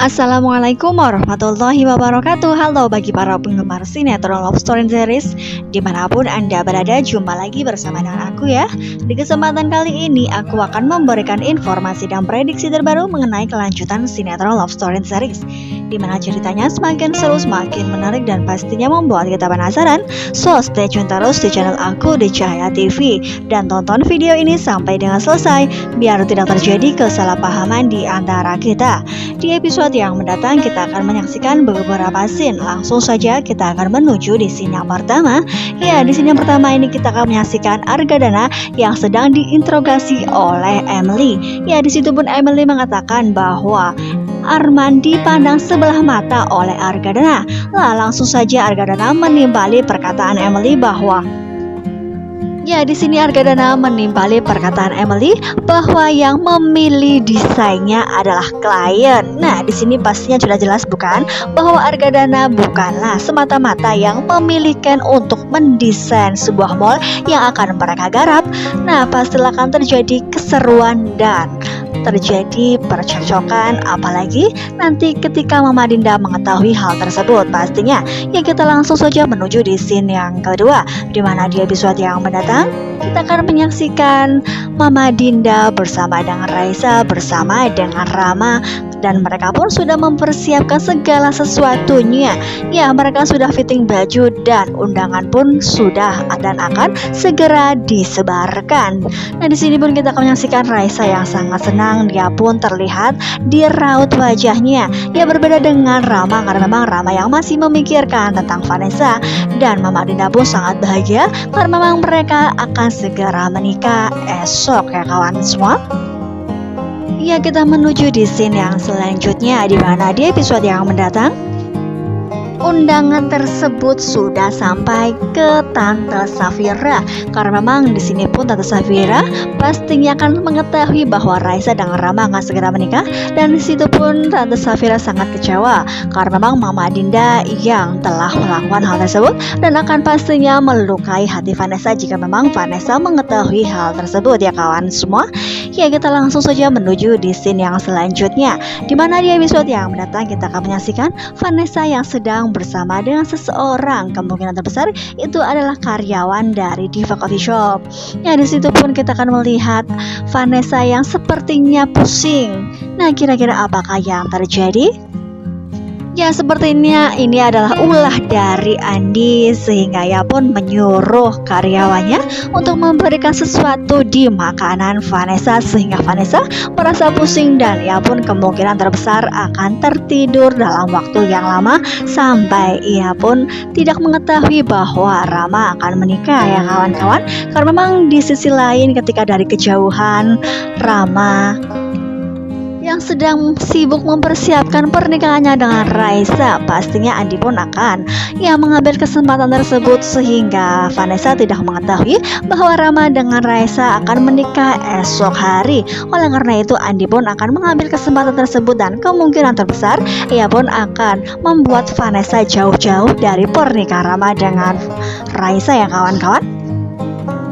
Assalamualaikum warahmatullahi wabarakatuh. Halo bagi para penggemar sinetron Love Story Series dimanapun Anda berada, jumpa lagi bersama dengan aku ya. Di kesempatan kali ini aku akan memberikan informasi dan prediksi terbaru mengenai kelanjutan sinetron Love Story Series, dimana ceritanya semakin seru, semakin menarik, dan pastinya membuat kita penasaran. So stay tune terus di channel aku di Cahaya TV dan tonton video ini sampai dengan selesai biar tidak terjadi kesalahpahaman di antara kita. Di episode yang mendatang kita akan menyaksikan beberapa scene. Langsung saja kita akan menuju di scene yang pertama. Ya, di scene yang pertama ini kita akan menyaksikan Argadana yang sedang diinterogasi oleh Emily. Ya, di situ pun Emily mengatakan bahwa Arman dipandang sebelah mata oleh Argadana. Lah, langsung saja Argadana menimbali perkataan Emily bahwa di sini Argadana menimbali perkataan Emily bahwa yang memilih desainnya adalah klien. Nah, di sini pastinya sudah jelas bukan bahwa Argadana bukanlah semata-mata yang memilihkan untuk mendesain sebuah mall yang akan mereka garap. Nah, pastilah akan terjadi keseruan dan terjadi percekcokan, apalagi nanti ketika Mama Dinda mengetahui hal tersebut. Pastinya kita langsung saja menuju di scene yang kedua, di mana di episode yang mendatang kita akan menyaksikan Mama Dinda bersama dengan Raisa, bersama dengan Rama, dan mereka pun sudah mempersiapkan segala sesuatunya. Ya, mereka sudah fitting baju dan undangan pun sudah dan akan segera disebarkan. Nah, di sini pun kita akan menyaksikan Raisa yang sangat senang. Dia pun terlihat di raut wajahnya. Ya, berbeda dengan Rama karena memang Rama yang masih memikirkan tentang Vanessa, dan Mama Dinda pun sangat bahagia karena memang mereka akan segera menikah esok ya kawan semua. Ya, kita menuju di scene yang selanjutnya, di mana di episode yang mendatang undangan tersebut sudah sampai ke Tante Safira. Karena memang di sini pun Tante Safira pastinya akan mengetahui bahwa Raisa dan Rama akan segera menikah, dan di situ pun Tante Safira sangat kecewa karena memang Mama Dinda yang telah melakukan hal tersebut dan akan pastinya melukai hati Vanessa jika memang Vanessa mengetahui hal tersebut ya kawan semua. Ya, kita langsung saja menuju di scene yang selanjutnya, di mana di episode yang mendatang kita akan menyaksikan Vanessa yang sedang bersama dengan seseorang, kemungkinan terbesar itu adalah karyawan dari Diva Coffee Shop. Ya, di situ pun kita akan melihat Vanessa yang sepertinya pusing. Nah, kira-kira apakah yang terjadi? Ya, sepertinya ini adalah ulah dari Andi, sehingga ia pun menyuruh karyawannya untuk memberikan sesuatu di makanan Vanessa, sehingga Vanessa merasa pusing dan ia pun kemungkinan terbesar akan tertidur dalam waktu yang lama sampai ia pun tidak mengetahui bahwa Rama akan menikah ya kawan-kawan. Karena memang di sisi lain ketika dari kejauhan Rama yang sedang sibuk mempersiapkan pernikahannya dengan Raisa, pastinya Andi pun akan mengambil kesempatan tersebut sehingga Vanessa tidak mengetahui bahwa Rama dengan Raisa akan menikah esok hari. Oleh karena itu Andi pun akan mengambil kesempatan tersebut dan kemungkinan terbesar ia pun akan membuat Vanessa jauh-jauh dari pernikahan Rama dengan Raisa ya kawan-kawan.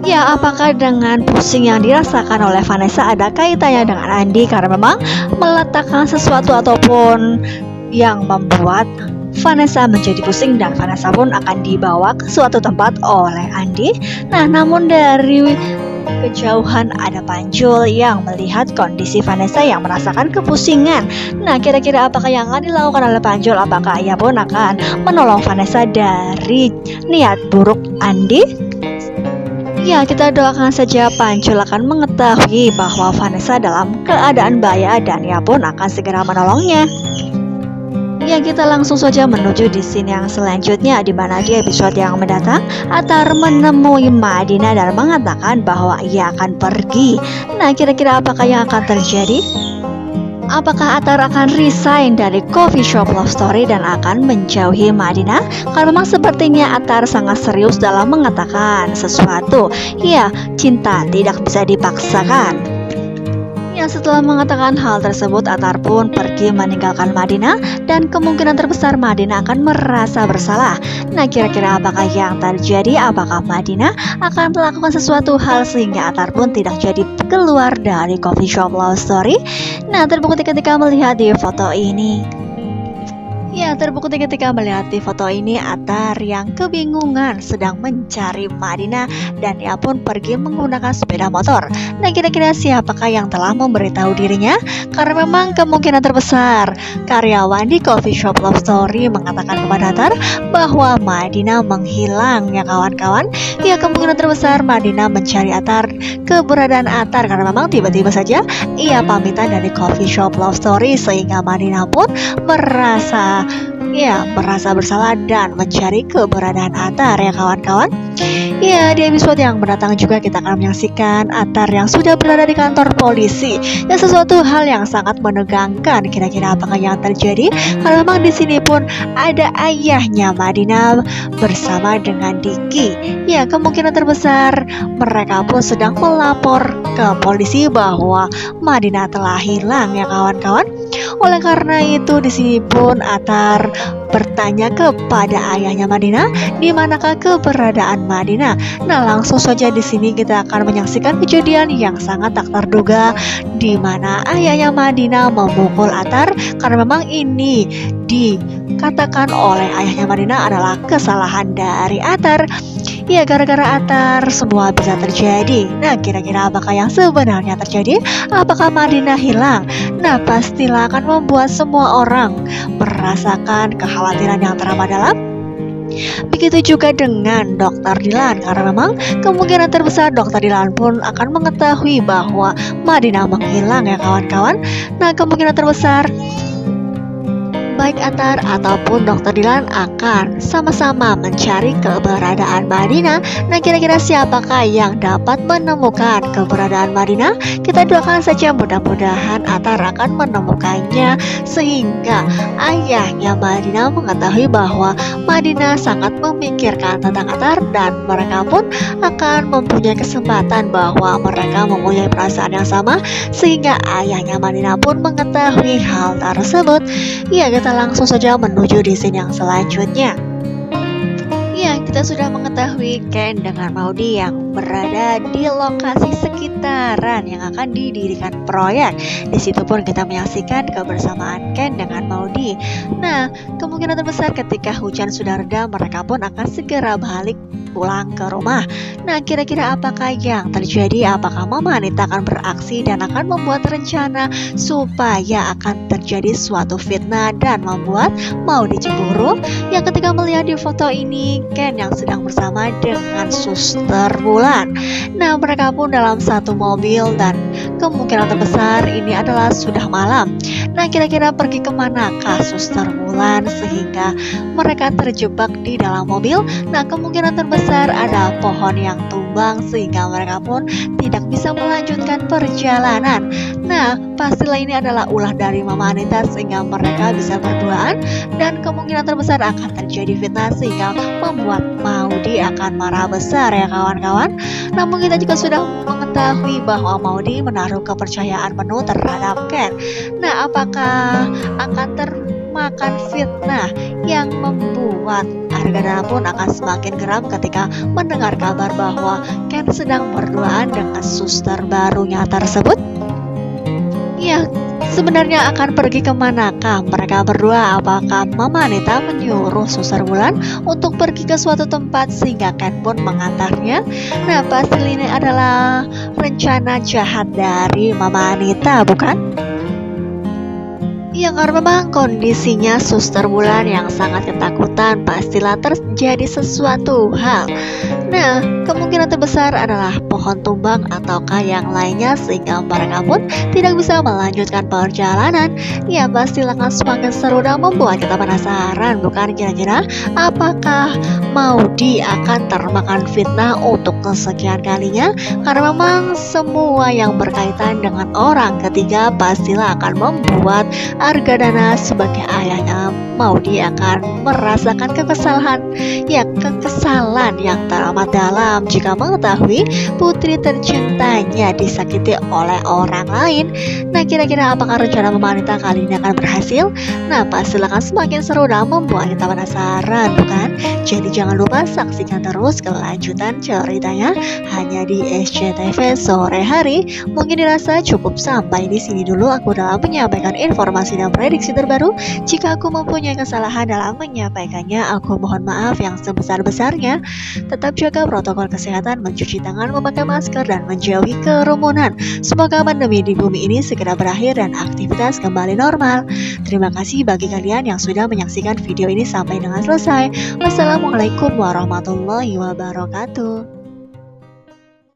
Ya, apakah dengan pusing yang dirasakan oleh Vanessa ada kaitannya dengan Andi karena memang meletakkan sesuatu ataupun yang membuat Vanessa menjadi pusing, dan Vanessa pun akan dibawa ke suatu tempat oleh Andi. Nah, namun dari kejauhan ada Panjul yang melihat kondisi Vanessa yang merasakan kepusingan. Nah, kira-kira apakah yang akan dilakukan oleh Panjul? Apakah ia pun akan menolong Vanessa dari niat buruk Andi? Ya, kita doakan saja Panjul akan mengetahui bahwa Vanessa dalam keadaan bahaya dan ia pun akan segera menolongnya. Ya, kita langsung saja menuju di scene yang selanjutnya, di mana di episode yang mendatang Atar menemui Madina dan mengatakan bahwa ia akan pergi. Nah, kira-kira apakah yang akan terjadi? Apakah Atar akan resign dari Coffee Shop Love Story dan akan menjauhi Madina? Karena memang sepertinya Atar sangat serius dalam mengatakan sesuatu. Ya, cinta tidak bisa dipaksakan. Ya, setelah mengatakan hal tersebut, Atar pun pergi meninggalkan Madina dan kemungkinan terbesar Madina akan merasa bersalah. Nah, kira-kira apakah yang terjadi? Apakah Madina akan melakukan sesuatu hal sehingga Atar pun tidak jadi keluar dari Coffee Shop Love Story? Nah, terbukti ketika melihat di foto ini. Ya, terbukti ketika melihat di foto ini Atar yang kebingungan sedang mencari Madinah dan ia pun pergi menggunakan sepeda motor. Nah, kira-kira siapakah yang telah memberitahu dirinya? Karena memang kemungkinan terbesar karyawan di coffee shop Love Story mengatakan kepada Atar bahwa Madinah menghilang ya kawan-kawan. Ya, kemungkinan terbesar Madinah mencari Atar, keberadaan Atar karena memang tiba-tiba saja ia pamitan dari coffee shop Love Story sehingga Madinah pun merasa bersalah dan mencari keberadaan Atar ya kawan-kawan. Ya, di episode yang mendatang juga kita akan menyaksikan Atar yang sudah berada di kantor polisi. Ya, sesuatu hal yang sangat menegangkan. Kira-kira apakah yang terjadi? Karena memang di sini pun ada ayahnya Madinah bersama dengan Diki. Ya, kemungkinan terbesar mereka pun sedang melapor ke polisi bahwa Madinah telah hilang ya kawan-kawan. Oleh karena itu di sini pun Atar bertanya kepada ayahnya Madinah, di manakah keberadaan Madinah. Nah, langsung saja di sini kita akan menyaksikan kejadian yang sangat tak terduga di mana ayahnya Madinah memukul Atar karena memang ini dikatakan oleh ayahnya Madinah adalah kesalahan dari Atar. Ya, gara-gara Atar semua bisa terjadi. Nah, kira-kira apakah yang sebenarnya terjadi? Apakah Madinah hilang? Nah, pastilah akan membuat semua orang merasakan kekhawatiran yang teramat dalam. Begitu juga dengan Dr. Dilan, karena memang kemungkinan terbesar Dr. Dilan pun akan mengetahui bahwa Madinah menghilang ya kawan-kawan. Nah, kemungkinan terbesar baik Atar ataupun Dr. Dilan akan sama-sama mencari keberadaan Madinah. Nah, kira-kira siapakah yang dapat menemukan keberadaan Madinah? Kita doakan saja mudah-mudahan Atar akan menemukannya sehingga ayahnya Madinah mengetahui bahwa Madinah sangat memikirkan tentang Atar dan mereka pun akan mempunyai kesempatan bahwa mereka mempunyai perasaan yang sama sehingga ayahnya Madinah pun mengetahui hal tersebut. Ya, kita langsung saja menuju di scene yang selanjutnya. Ya, kita sudah mengetahui Ken dengan Maudy yang berada di lokasi sekitaran yang akan didirikan proyek. Di situ pun kita menyaksikan kebersamaan Ken dengan Maudy. Nah, kemungkinan terbesar ketika hujan sudah reda, mereka pun akan segera balik pulang ke rumah. Nah, kira-kira apakah yang terjadi? Apakah Mama Anita akan beraksi dan akan membuat rencana supaya akan terjadi suatu fitnah dan membuat Maudy cemburu? Yang ketika melihat di foto ini Ken yang sedang bersama dengan Suster Bulan. Nah, mereka pun dalam satu mobil dan kemungkinan terbesar ini adalah sudah malam. Nah, kira-kira pergi kemanakah Suster Bulan sehingga mereka terjebak di dalam mobil? Nah, kemungkinan terbesar ada pohon yang tumbang sehingga mereka pun tidak bisa melanjutkan perjalanan. Nah, pastilah ini adalah ulah dari Mama Anita sehingga mereka bisa berduaan dan kemungkinan terbesar akan terjadi fitnah sehingga membuat Maudy akan marah besar ya kawan-kawan. Namun kita juga sudah mengetahui bahwa Maudy menaruh kepercayaan penuh terhadap Ken. Nah, apakah akan termakan fitnah yang membuat Argadana pun akan semakin geram ketika mendengar kabar bahwa Ken sedang berduaan dengan suster barunya tersebut? Ya, sebenarnya akan pergi kemanakah mereka berdua? Apakah Mama Anita menyuruh Suster Bulan untuk pergi ke suatu tempat sehingga Ken pun mengantarnya? Nah, pasti ini adalah rencana jahat dari Mama Anita, bukan? Ya, karena memang kondisinya Suster Bulan yang sangat ketakutan, pastilah terjadi sesuatu hal. Nah, kemungkinan terbesar adalah pohon tumbang ataukah yang lainnya sehingga mereka pun tidak bisa melanjutkan perjalanan. Ya, pastilah akan semakin seru dan membuat kita penasaran, bukan? Kira-kira apakah Maudy akan termakan fitnah untuk kesekian kalinya? Karena memang semua yang berkaitan dengan orang ketiga pastilah akan membuat Argadana sebagai ayahnya Maudy akan merasakan kekesalan yang teramat teramat dalam jika mengetahui putri tercintanya disakiti oleh orang lain. Nah, kira-kira apakah rencana Mama Anita kali ini akan berhasil? Nah, pastilah semakin seru dan membuat kita penasaran, bukan? Jadi jangan lupa saksikan terus kelanjutan ceritanya hanya di SCTV sore hari. Mungkin dirasa cukup sampai di sini dulu aku dalam menyampaikan informasi dan prediksi terbaru. Jika aku mempunyai kesalahan dalam menyampaikannya, aku mohon maaf yang sebesar-besarnya. Tetap jaga protokol kesehatan, mencuci tangan, memakai masker, dan menjauhi kerumunan. Semoga pandemi di bumi ini segera berakhir dan aktivitas kembali normal. Terima kasih bagi kalian yang sudah menyaksikan video ini sampai dengan selesai. Wassalamualaikum warahmatullahi wabarakatuh.